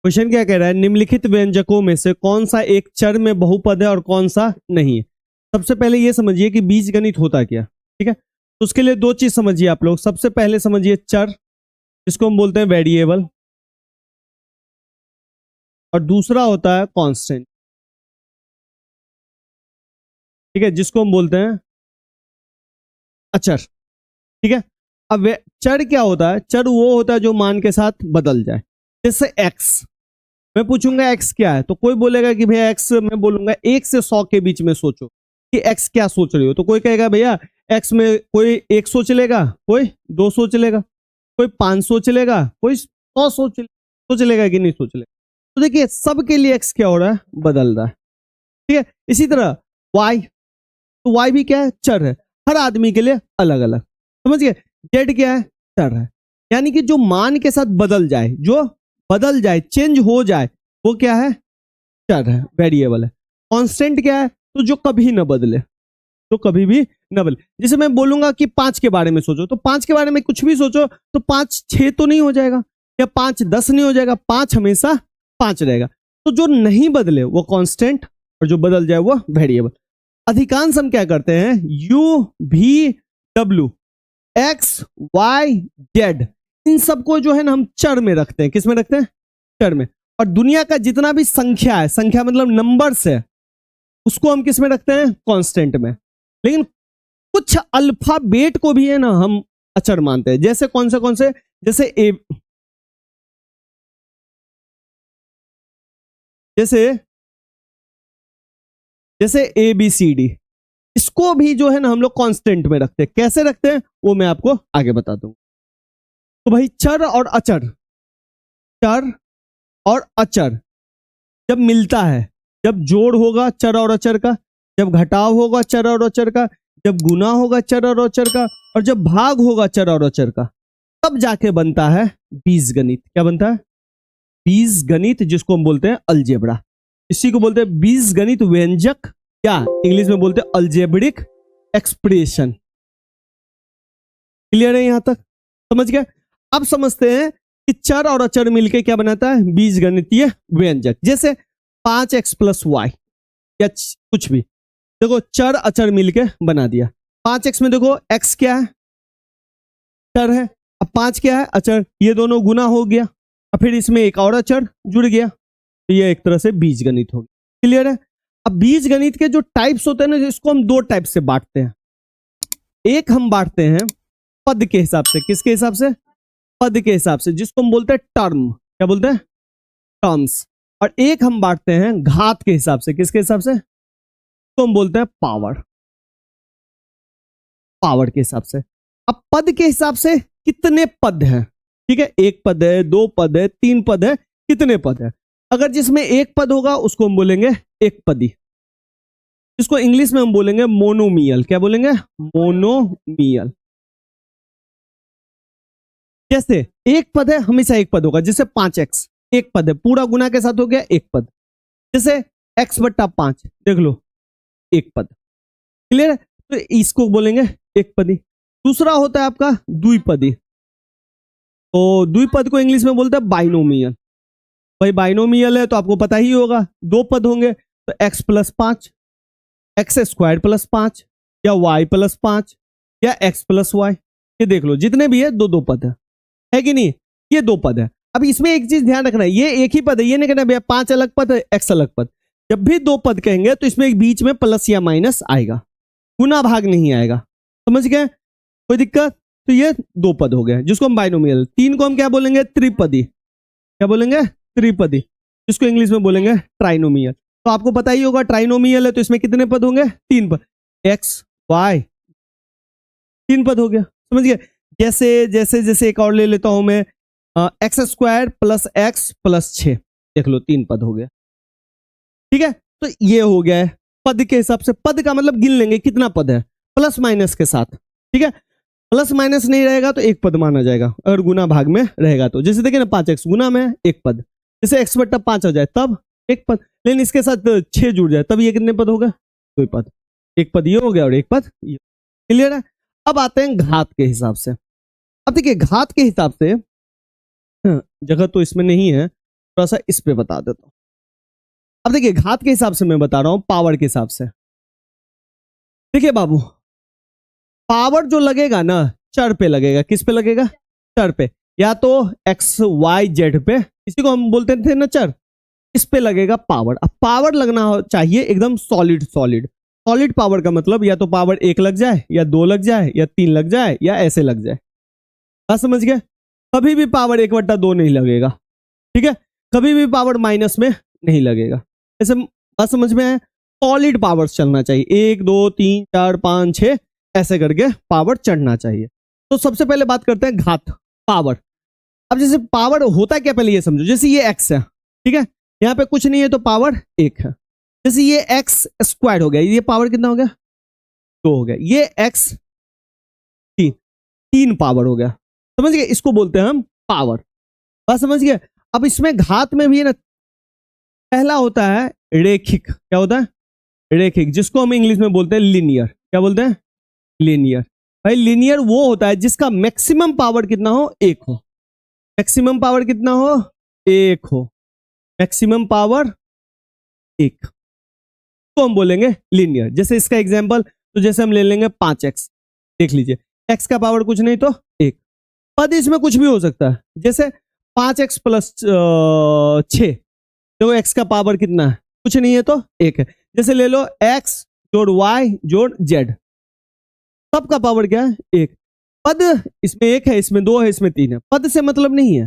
Question क्या कह रहा है, निम्नलिखित व्यंजकों में से कौन सा एक चर में बहुपद है और कौन सा नहीं है। सबसे पहले ये समझिए कि बीजगणित होता क्या, ठीक है। तो उसके लिए दो चीज समझिए आप लोग। सबसे पहले समझिए चर, जिसको हम बोलते हैं वेरिएबल, और दूसरा होता है कांस्टेंट, ठीक है, जिसको हम बोलते हैं अचर, ठीक है। अब चर क्या होता है, चर वो होता है जो मान के साथ बदल जाए। जैसे एक्स, मैं पूछूंगा एक्स क्या है, तो कोई बोलेगा कि भैया एक्स, मैं बोलूंगा 1 से 100 के बीच में सोचो कि एक्स क्या सोच रही हो, तो कोई कहेगा भैया एक्स में कोई 1 सोच लेगा, कोई 2 सोच लेगा, कोई 5 सोच लेगा, कोई 100 सोच लेगा कि नहीं सोच लेगा। तो देखिए सबके लिए एक्स क्या हो रहा है, बदल रहा है, ठीक है। इसी तरह वाई, तो वाई भी क्या है, चर है, हर आदमी के लिए अलग अलग, समझ गए। जेड क्या है, चर है, यानी कि जो मान के साथ बदल जाए, जो बदल जाए, चेंज हो जाए, वो क्या है, चर है, वेरिएबल है। कांस्टेंट क्या है, तो जो कभी ना बदले, तो कभी भी ना बदले। जैसे मैं बोलूंगा कि 5 के बारे में सोचो, तो 5 के बारे में कुछ भी सोचो, तो 5 6 तो नहीं हो जाएगा, या 5 10 नहीं हो जाएगा, 5 हमेशा 5 रहेगा। तो जो नहीं बदले वो कांस्टेंट, और जो बदल जाए वो वेरिएबल। अधिकांश हम क्या करते हैं, U V W X Y Z, इन सबको जो है ना हम चर में रखते हैं। किस में रखते हैं, चर में। और दुनिया का जितना भी संख्या है, संख्या मतलब नंबर्स है, उसको हम किस में रखते हैं, कांस्टेंट में। लेकिन कुछ अल्फाबेट को भी है ना हम अचर मानते हैं। जैसे कौन से, जैसे ए, जैसे ए बी सी डी, इसको भी जो है ना हम लोग कांस्टेंट में रखते हैं। कैसे रखते हैं वो मैं आपको आगे बताता हूं। तो भाई चर और अचर, चर और अचर जब मिलता है, जब जोड़ होगा चर और अचर का, जब घटाव होगा चर और अचर का, जब गुना होगा चर और अचर का, और जब भाग होगा चर और अचर का, तब जाके बनता है बीजगणित। क्या बनता है, बीजगणित, जिसको हम बोलते हैं अलजेब्रा। इसी को बोलते हैं बीजगणित व्यंजक, क्या इंग्लिश में बोलते हैं अलजेब्रिक एक्सप्रेशन। क्लियर है यहां तक, समझ गए। अब समझते हैं कि चर और अचर मिलके क्या बनाता है, बीजगणितीय व्यंजक। जैसे 5x प्लस वाई, या कुछ भी, देखो चर अचर मिलके बना दिया। 5x में देखो x क्या है, चर है, अब 5 क्या है, अचर, ये दोनों गुना हो गया, और फिर इसमें एक और अचर जुड़ गया, तो ये एक तरह से बीजगणित हो गया। क्लियर है। अब बीजगणित के जो टाइप्स होते हैं ना, इसको हम 2 टाइप से बांटते हैं। एक हम बांटते हैं पद के हिसाब से। किसके हिसाब से, पद के हिसाब से, जिसको हम बोलते हैं टर्म। क्या बोलते हैं, टर्म्स। और एक हम बांटते हैं घात के हिसाब से। किसके हिसाब से, तो हम बोलते हैं पावर, पावर के हिसाब से। अब पद के हिसाब से कितने पद हैं, ठीक है, 1 पद है, 2 पद है, 3 पद है, कितने पद है। अगर जिसमें 1 पद होगा उसको हम बोलेंगे एक पदी, जिसको इंग्लिश में हम बोलेंगे मोनोमियल। क्या बोलेंगे, मोनोमियल। जैसे 1 पद है, हमेशा 1 पद होगा। जैसे 5x 1 पद है, पूरा गुना के साथ हो गया 1 पद। जैसे x बट्टा 5, देख लो 1 पद। क्लियर है, तो इसको बोलेंगे एक पदी। दूसरा होता है आपका द्विपदी, तो द्विपद को इंग्लिश में बोलते हैं बाइनोमियल। भाई बाइनोमियल है तो आपको पता ही होगा, 2 पद होंगे, तो x plus 5, x square plus 5, या y प्लस 5, या x प्लस वाई। ये देख लो जितने भी है 2 पद है कि नहीं, ये 2 पद है। अब इसमें एक चीज ध्यान रखना है, ये एक ही पद है, ये नहीं कहना भैया 5 अलग पद है, x अलग पद। जब भी 2 पद कहेंगे तो इसमें एक बीच में प्लस या माइनस आएगा, गुना भाग नहीं आएगा। समझ गए, कोई दिक्कत। तो ये 2 पद हो गए, जिसको हम बाइनोमियल। 3 को हम क्या बोलेंगे, त्रिपदी। क्या बोलेंगे, त्रिपदी, जिसको इंग्लिश में बोलेंगे ट्राइनोमियल। तो आपको पता ही होगा ट्राइनोमियल है तो इसमें कितने पद होंगे, 3 पद, एक्स वाई, 3 पद हो गया। समझ गए। जैसे जैसे जैसे एक और ले लेता हूं मैं, x square plus x plus 6, देख लो 3 पद हो गया। ठीक है, तो ये हो गया है पद के हिसाब से। पद का मतलब गिन लेंगे कितना पद है, प्लस माइनस के साथ। ठीक है, प्लस माइनस नहीं रहेगा तो 1 पद माना जाएगा, अगर गुना भाग में रहेगा तो। जैसे देखिए ना 5x गुना में 1 पद, जैसे x बट्टा 5 हो जाए तब 1 पद, लेकिन इसके साथ 6 जुड़ जाए तब ये कितने पद होगा, 2 पद। 1 पद ये हो गया और 1 पद ये। क्लियर है। अब आते हैं घात के हिसाब से। अब देखिए घात के हिसाब से, जगह तो इसमें नहीं है, थोड़ा सा इस पे बता देता हूं। अब देखिए घात के हिसाब से मैं बता रहा हूं, पावर के हिसाब से। देखिए बाबू, पावर जो लगेगा ना चर पे लगेगा। किस पे लगेगा? चर पे, या तो एक्स वाई जेड पे, इसी को हम बोलते थे ना चर, इस पे लगेगा पावर। अब पावर लगना चाहिए एकदम सॉलिड सॉलिड। सॉलिड पावर का मतलब या तो पावर 1 लग जाए, या 2 लग जाए, या 3 लग जाए, या ऐसे लग जाए। बात समझ गए? कभी भी पावर 1/2 नहीं लगेगा, ठीक है? कभी भी पावर माइनस में नहीं लगेगा। ऐसे बात समझ में है? सॉलिड पावर चलना चाहिए, 1 2 3 4 5 6 ऐसे करके पावर चढ़ना चाहिए। तो सबसे पहले बात करते हैं घात, पावर। अब जैसे पावर होता क्या, पहले ये समझो। जैसे ये एक्स है, ठीक है, यहाँ पे कुछ नहीं है तो पावर 1 है। जैसे ये एक्स स्क्वायर हो गया, ये पावर कितना हो गया? 2 हो गया। ये एक्स 3 पावर हो गया। समझ गए? इसको बोलते हैं हम पावर। बात समझ गए? अब इसमें घात में भी है ना, पहला होता है रेखिक। क्या होता है? रेखिक, जिसको हम इंग्लिश में बोलते हैं लीनियर। क्या बोलते हैं? लीनियर। भाई लीनियर वो होता है जिसका मैक्सिमम पावर कितना हो? 1 हो। मैक्सिमम पावर कितना हो? 1 हो। मैक्सिमम पावर 1 तो हम बोलेंगे लीनियर। जैसे इसका एग्जांपल, तो जैसे हम ले लेंगे 5x। देख लीजिए, x का पावर कुछ नहीं तो 1। पद इसमें कुछ भी हो सकता है। जैसे 5x प्लस 6, देखो x का पावर कितना है? कुछ नहीं है तो 1 है। जैसे ले लो x जोड़ y जोड़ z, सबका पावर क्या है? 1। पद इसमें 1 है, इसमें 2 है, इसमें 3 है। पद से मतलब नहीं है।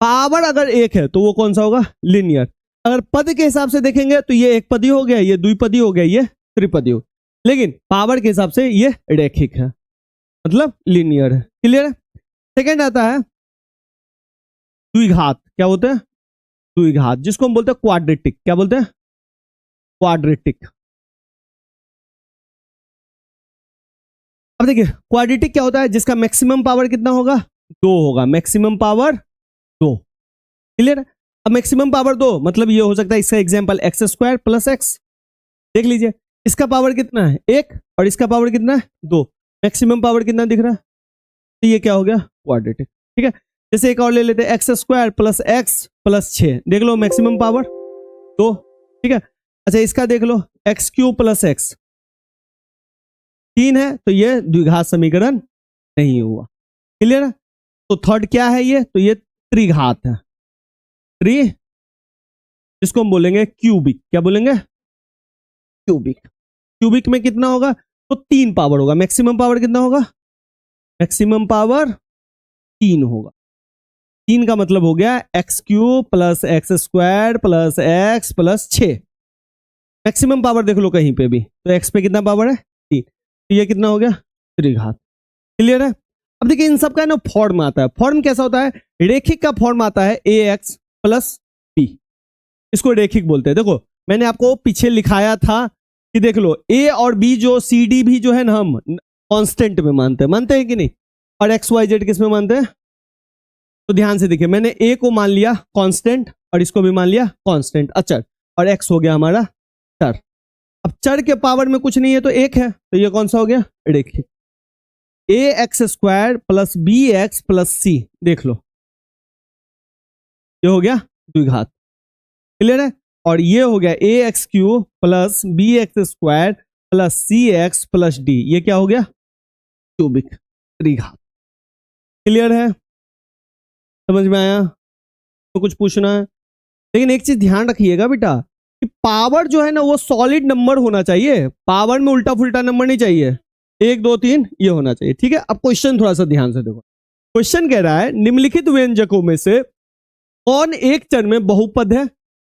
पावर अगर 1 है तो वो कौन सा होगा? लीनियर। अगर पद के हिसाब से देखेंगे तो ये एक पदी हो गया, ये द्विपदी हो गया, ये त्रिपदी हो। लेकिन पावर के हिसाब से ये रैखिक है, मतलब लीनियर है। क्लियर है? सेकेंड आता है द्विघात। क्या बोलते हैं? द्विघात, जिसको हम बोलते हैं क्वाड्रेटिक। क्या बोलते हैं? क्वाड्रेटिक। अब देखिए क्वाड्रेटिक क्या होता है? जिसका मैक्सिमम पावर कितना होगा? 2 होगा। Maximum power 2। क्लियर? अब मैक्सिमम पावर 2 मतलब ये हो सकता है, इसका example x square plus x. देख लीजिए, इसका पावर कितना है? 1, और इसका पावर कितना है? 2। मैक्सिमम पावर कितना दिख रहा है? तो ये क्या हो गया? क्वाड्रेटिक। ठीक है, जैसे एक और ले लेते हैं, x square plus x plus 6। देख लो मैक्सिमम पावर 2। ठीक है, अच्छा इसका देख लो, एक्स क्यूब प्लस एक्स 3 है, तो ये द्विघात समीकरण नहीं हुआ। क्लियर है? तो थर्ड क्या है ये? तो ये त्रिघात है। जिसको हम बोलेंगे क्यूबिक। क्या बोलेंगे? क्यूबिक। क्यूबिक में कितना होगा? तो 3 पावर होगा। मैक्सिमम पावर कितना होगा? मैक्सिमम पावर 3 होगा। 3 का मतलब हो गया x cube plus x square plus x plus 6। Maximum power देख लो कहीं पे भी, तो एक्स पे कितना पावर है? 3। तो ये कितना हो गया? त्रिघात। क्लियर है? अब देखिए इन सब का ना फॉर्म आता है। फॉर्म कैसा होता है? रेखिक का फॉर्म आता है ए एक्स प्लस बी। इसको रेखिक बोलते हैं। देखो मैंने आपको पीछे लिखाया था कि देख लो ए और बी जो सी डी भी जो है ना, हम कांस्टेंट में मानते हैं कि नहीं? और एक्स वाई जेड किस में मानते हैं? तो ध्यान से देखिए, मैंने ए को मान लिया कांस्टेंट और इसको भी मान लिया कांस्टेंट, अचर, और एक्स हो गया हमारा चर। अब चर के पावर में कुछ नहीं है तो 1 है, तो ये कौन सा हो गया? रेखिक। A X square plus B X plus C, देख लो ये हो गया द्विघात। क्लियर है? और ये हो गया A X cube plus B X square plus C X plus D, ये क्या हो गया? क्यूबिक, त्रिघात। क्लियर है? समझ में आया? तो कुछ पूछना है? लेकिन एक चीज ध्यान रखिएगा बेटा, कि पावर जो है ना वो सॉलिड नंबर होना चाहिए। पावर में उल्टा फुल्टा नंबर नहीं चाहिए। 1 2 3 ये होना चाहिए। ठीक है, अब क्वेश्चन थोड़ा सा ध्यान से देखो। क्वेश्चन कह रहा है निम्नलिखित व्यंजकों में से कौन एक चर में बहुपद है?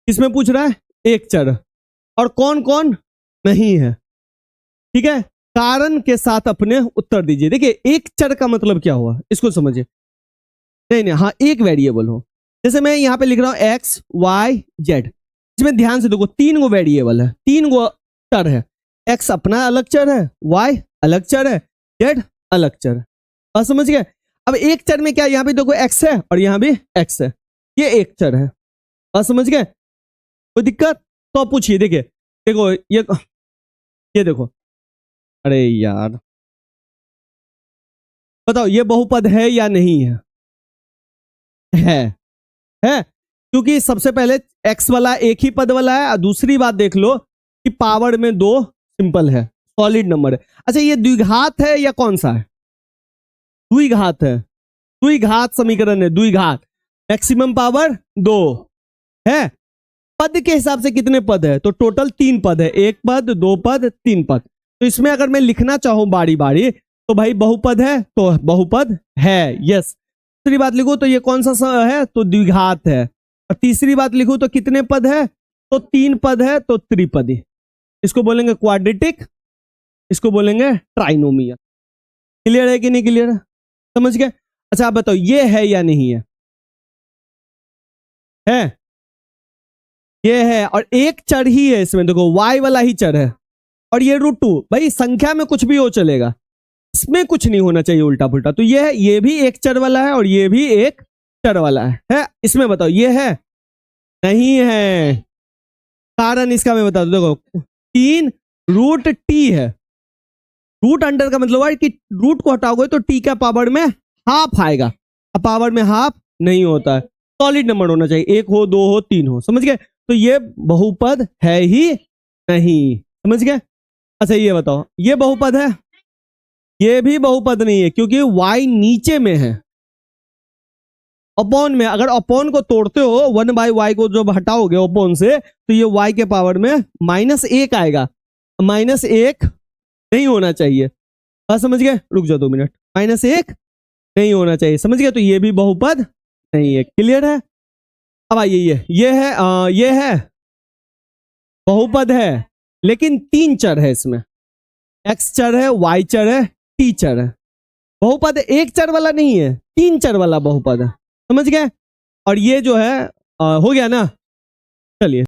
किसमें पूछ रहा है? एक चर। और कौन कौन नहीं है? ठीक है, कारण के साथ अपने उत्तर दीजिए। देखिए एक चर का मतलब क्या हुआ, इसको समझिए। नहीं, हाँ, एक वेरिएबल हो। जैसे मैं यहां पे लिख रहा हूं एक्स वाई जेड, इसमें ध्यान से देखो 3 गो वेरिएबल है, 3 गो चर है। एक्स अपना अलग चर है, वाई अलग चर है, जेड अलग चर है। और समझ गए? अब एक चर में क्या, यहां पे देखो एक्स है और यहां भी एक्स है, ये एक चर है। और समझ गए? कोई दिक्कत? तो पूछिए। देखिए देखो ये देखो, अरे यार बताओ ये बहुपद है या नहीं है? है। क्योंकि सबसे पहले x वाला एक ही पद वाला है, और दूसरी बात देख लो कि पावर में 2 सिंपल है, सॉलिड नंबर है। अच्छा, ये द्विघात है या कौन सा है? द्विघात है, द्विघात समीकरण है, द्विघात। मैक्सिमम पावर 2 है। पद के हिसाब से कितने पद है? तो टोटल 3 पद है, 1 पद, 2 पद, 3 पद। तो इसमें अगर मैं लिखना चाहूं बारी बारी, तो भाई बहुपद है तो बहुपद है, यस। दूसरी बात लिखूं तो ये कौन सा है? तो द्विघात है। और तीसरी बात लिखूं तो कितने पद है? तो 3 पद है, तो त्रिपदी। इसको बोलेंगे क्वाड्रेटिक, इसको बोलेंगे ट्राइनोमियल। क्लियर है कि नहीं क्लियर है? समझ गए? अच्छा आप बताओ, ये है या नहीं है? है, ये है। और एक चर ही है इसमें, देखो y वाला ही चर है, और ये √2। भाई संख्या में कुछ भी हो चलेगा, इसमें कुछ नहीं होना चाहिए उल्टा पुल्टा। तो ये है, ये भी एक चर वाला है और ये भी एक चर वाला है? इसमें बताओ ये है? नहीं है। कारण इसका मैं बता दूं, देखो 3 √t है। रूट अंडर का मतलब है कि रूट को हटाओगे तो t का पावर में हाफ आएगा। अब पावर में हाफ नहीं होता है, सॉलिड नंबर होना चाहिए, 1 हो, 2 हो, 3 हो। समझ गए? तो ये बहुपद है ही नहीं। समझ गए? अच्छा ये बताओ, ये बहुपद है? ये भी बहुपद नहीं है, क्योंकि y नीचे में है, अपॉन में। अगर अपॉन को तोड़ते हो, 1/y को जब हटाओगे अपॉन से, तो ये y के पावर में -1 आएगा। -1 नहीं होना चाहिए। बात समझ गए? रुक जाओ 2 मिनट। -1 नहीं होना चाहिए, समझ गए? तो ये भी बहुपद नहीं है। क्लियर है? अब आइए, ये है बहुपद है, लेकिन 3 चर है इसमें, x चर है, y चर है, t चर है। बहुपद एक चर वाला नहीं है, 3 चर वाला बहुपद है। समझ गए? और ये जो है हो गया ना? चलिए।